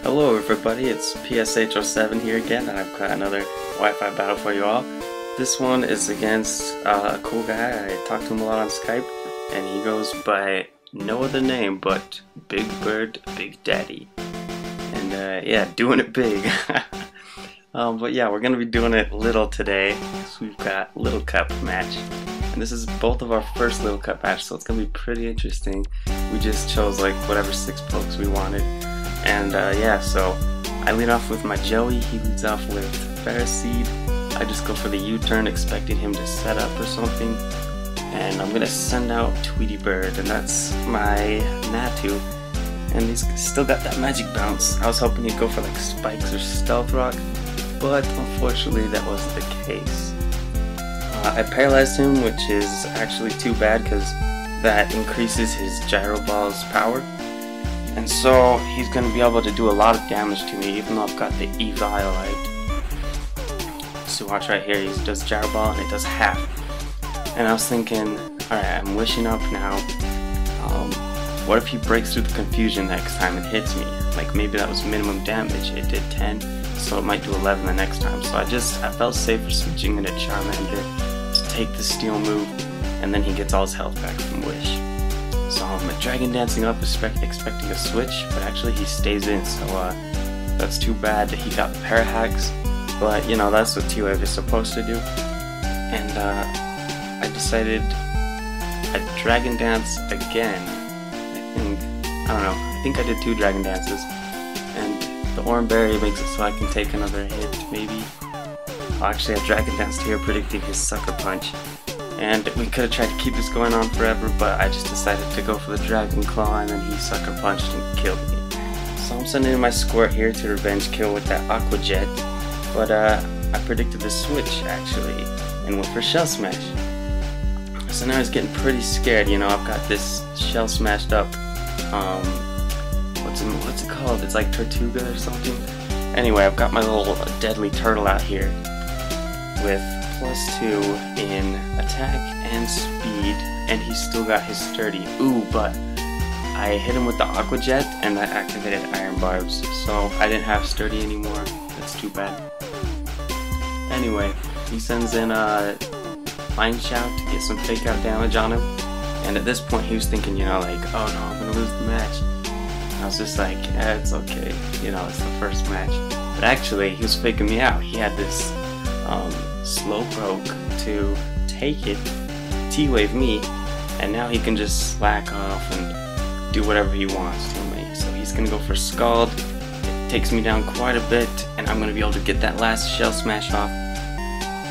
Hello everybody, it's PSH07 here again, and I've got another Wi-Fi battle for you all. This one is against a cool guy. I talked to him a lot on Skype, and he goes by no other name but BigBirdBigDaddy. And yeah, doing it big. But yeah, we're gonna be doing it little today. So we've got Little Cup match, and this is both of our first Little Cup match, so it's gonna be pretty interesting. We just chose like whatever 6 pokes we wanted. And yeah, so I lead off with my Joey, he leads off with Seed. I just go for the U-turn expecting him to set up or something. And I'm gonna send out Tweety Bird, and that's my Natu. And he's still got that magic bounce. I was hoping he'd go for like spikes or stealth rock, but unfortunately that wasn't the case. I paralyzed him, which is actually too bad because that increases his gyro ball's power. And so he's going to be able to do a lot of damage to me, even though I've got the Eviolite. So watch right here, he does Gyro Ball and it does half. And I was thinking, alright, I'm wishing up now. What if he breaks through the confusion next time and hits me? Like maybe that was minimum damage, it did 10, so it might do 11 the next time. So I felt safer switching into Charmander to take the steal move, and then he gets all his health back from Wish. So I'm Dragon Dancing up, expecting a switch, but actually he stays in, so that's too bad that he got the Parahacks, but you know, that's what T-Wave is supposed to do. And I decided I'd Dragon Dance again. I think I did 2 Dragon Dances, and the Oran Berry makes it so I can take another hit, maybe. Actually, I Dragon Danced here predicting his Sucker Punch. And we could have tried to keep this going on forever, but I just decided to go for the Dragon Claw, and then he Sucker Punched and killed me. So I'm sending in my Squirt here to revenge kill with that Aqua Jet, but I predicted the switch actually, and went for Shell Smash. So now he's getting pretty scared, you know, I've got this Shell Smashed up, what's it called? It's like Tortuga or something? Anyway, I've got my little deadly turtle out here with +2 in attack and speed, and he's still got his sturdy. Ooh, but I hit him with the Aqua Jet and that activated Iron Barbs, so I didn't have sturdy anymore. That's too bad. Anyway, he sends in a Fine Shout to get some fake out damage on him, and at this point he was thinking, you know, like, oh no, I'm gonna lose the match. And I was just like, yeah, it's okay, you know, it's the first match. But actually, he was faking me out. He had this Slowpoke to take it, T-Wave me, and now he can just slack off and do whatever he wants to me. So he's gonna go for Scald. It takes me down quite a bit, and I'm gonna be able to get that last Shell Smash off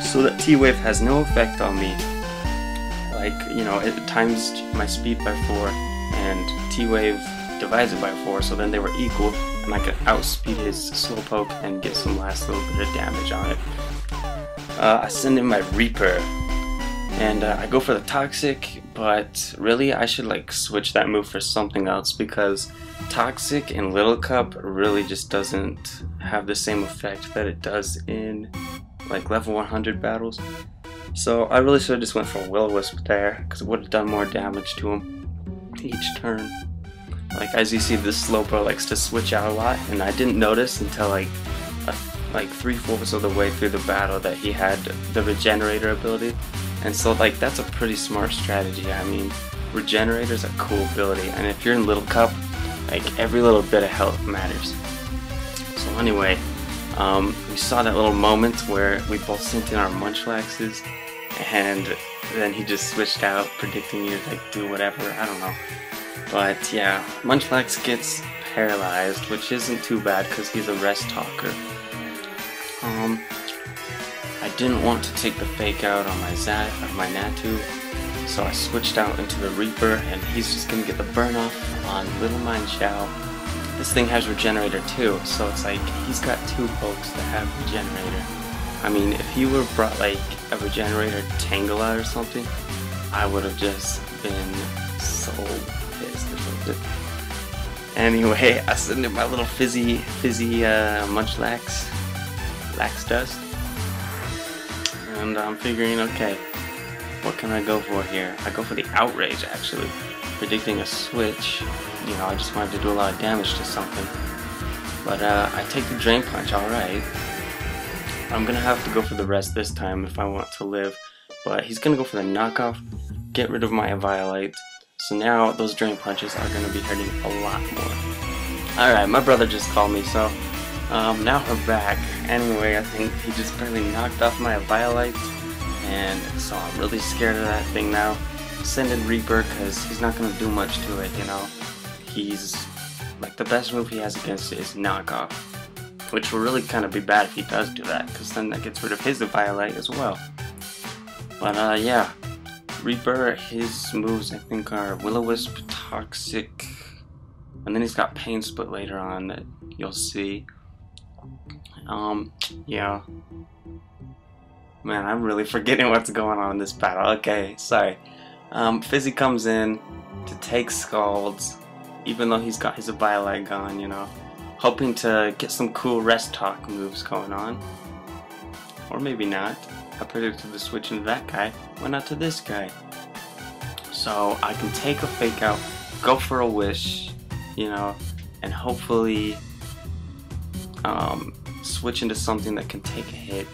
so that T-Wave has no effect on me. Like, you know, it times my speed by 4 and T-Wave divides it by 4, so then they were equal, and I could outspeed his Slowpoke and get some last little bit of damage on it. I send in my Reaper, and I go for the Toxic, but really I should like switch that move for something else, because Toxic in Little Cup really just doesn't have the same effect that it does in like level 100 battles. So I really should have just went for Will-O-Wisp there, because it would have done more damage to him each turn. Like, as you see, this Slowpoke likes to switch out a lot, and I didn't notice until like 3/4 of the way through the battle that he had the Regenerator ability. And so like, that's a pretty smart strategy. I mean, Regenerator's a cool ability, and if you're in Little Cup, like every little bit of health matters. So anyway, we saw that little moment where we both sent in our Munchlaxes, and then he just switched out, predicting me to like do whatever, I don't know. But yeah, Munchlax gets paralyzed, which isn't too bad because he's a rest talker. I didn't want to take the fake out on my Natu, so I switched out into the Reaper, and he's just gonna get the burn off on Little Mine Chow. This thing has Regenerator too, so it's like he's got 2 pokes that have Regenerator. I mean, if he would have brought like a Regenerator Tangela or something, I would have just been so pissed or something. Anyway, I sent in my little fizzy Munchlax. Lax Dust, and I'm figuring, okay, what can I go for here? I go for the Outrage actually, predicting a switch. You know, I just wanted to do a lot of damage to something. But I take the Drain Punch, alright. I'm gonna have to go for the rest this time if I want to live. But he's gonna go for the knockoff, get rid of my Violite. So now those Drain Punches are gonna be hurting a lot more. Alright, my brother just called me, so now we're back. Anyway, I think he just barely knocked off my Violite, and so I'm really scared of that thing now. Send in Reaper because he's not gonna do much to it, you know. He's like, the best move he has against it is knockoff, which will really kind of be bad if he does do that, because then that gets rid of his Violite as well. But yeah, Reaper, his moves I think are Will-O-Wisp, Toxic, and then he's got Pain Split later on that you'll see. Yeah. Man, I'm really forgetting what's going on in this battle. Okay, sorry. Fizzy comes in to take Scalds, even though he's got his Violite gone, you know. Hoping to get some cool rest talk moves going on. Or maybe not. I predicted the switch into that guy. Why not to this guy? So I can take a fake out, go for a wish, you know, and hopefully switch into something that can take a hit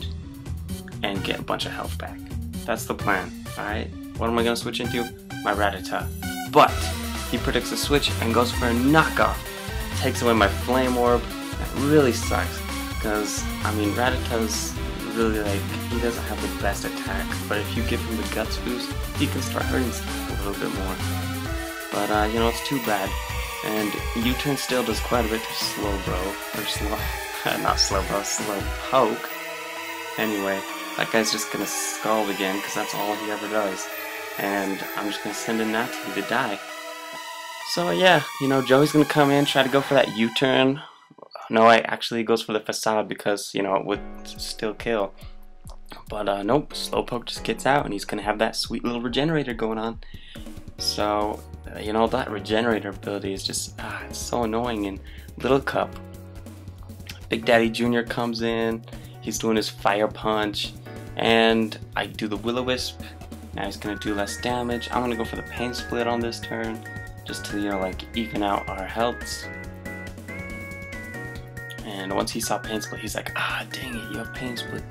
and get a bunch of health back. That's the plan, alright? What am I going to switch into? My Rattata. But he predicts a switch and goes for a knockoff. Takes away my Flame Orb. That really sucks, because, I mean, Rattata's really, like, he doesn't have the best attack, but if you give him the Guts boost, he can start hurting stuff a little bit more. But, you know, it's too bad. And U-turn still does quite a bit to Slowbro, or not Slowbro, Slowpoke. Anyway, that guy's just gonna Scald again, because that's all he ever does. And I'm just gonna send in that to die. So yeah, you know, Joey's gonna come in, try to go for that U-turn. No, I actually goes for the Facade because, you know, it would still kill. But nope, Slowpoke just gets out and he's gonna have that sweet little regenerator going on. So, you know, that regenerator ability is just, it's so annoying in Little Cup. Big Daddy Jr. comes in, he's doing his Fire Punch, and I do the Will-O-Wisp. Now he's gonna do less damage. I'm gonna go for the Pain Split on this turn, just to, you know, like, even out our healths. And once he saw Pain Split, he's like, ah, dang it, you have Pain Split.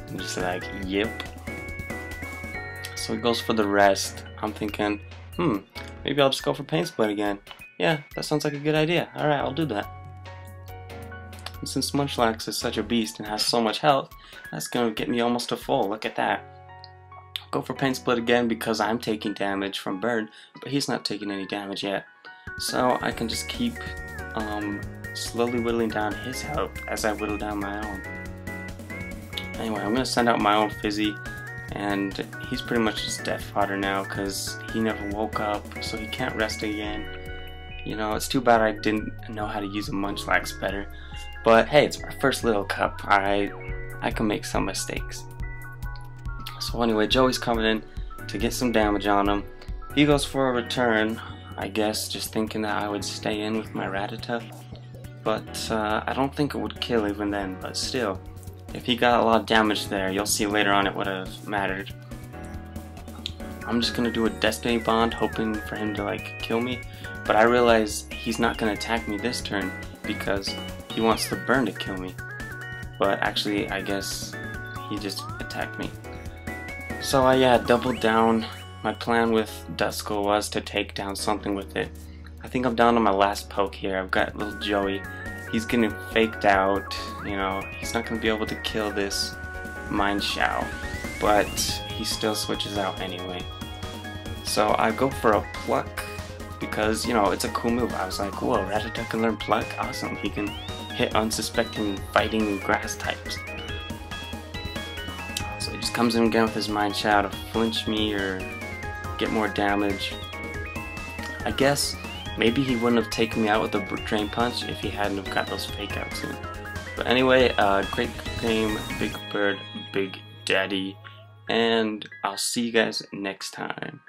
I'm just like, yep. So he goes for the rest. I'm thinking, maybe I'll just go for Pain Split again. Yeah, that sounds like a good idea. Alright, I'll do that. And since Munchlax is such a beast and has so much health, that's gonna get me almost to full. Look at that. Go for Pain Split again because I'm taking damage from Bird, but he's not taking any damage yet. So I can just keep slowly whittling down his health as I whittle down my own. Anyway, I'm gonna send out my own Fizzy, and he's pretty much just death fodder now because he never woke up, so he can't rest again. You know, it's too bad I didn't know how to use a Munchlax better. But hey, it's my first Little Cup, alright? I can make some mistakes. So anyway, Joey's coming in to get some damage on him. He goes for a return, I guess, just thinking that I would stay in with my Rattata. But I don't think it would kill even then, but still. If he got a lot of damage there, you'll see later on it would have mattered. I'm just gonna do a Destiny Bond, hoping for him to, like, kill me. But I realize he's not gonna attack me this turn because he wants the burn to kill me. But actually, I guess he just attacked me. So I doubled down. My plan with Duskull was to take down something with it. I think I'm down to my last poke here. I've got little Joey. He's getting faked out, you know, he's not going to be able to kill this Mineshaw, but he still switches out anyway. So I go for a Pluck because, you know, it's a cool move. I was like, whoa, Rattata can learn Pluck? Awesome, he can hit unsuspecting fighting grass types. So he just comes in again with his Mineshaw to flinch me or get more damage. I guess maybe he wouldn't have taken me out with a Drain Punch if he hadn't have got those fake outs in. But anyway, great game, Big Bird, Big Daddy, and I'll see you guys next time.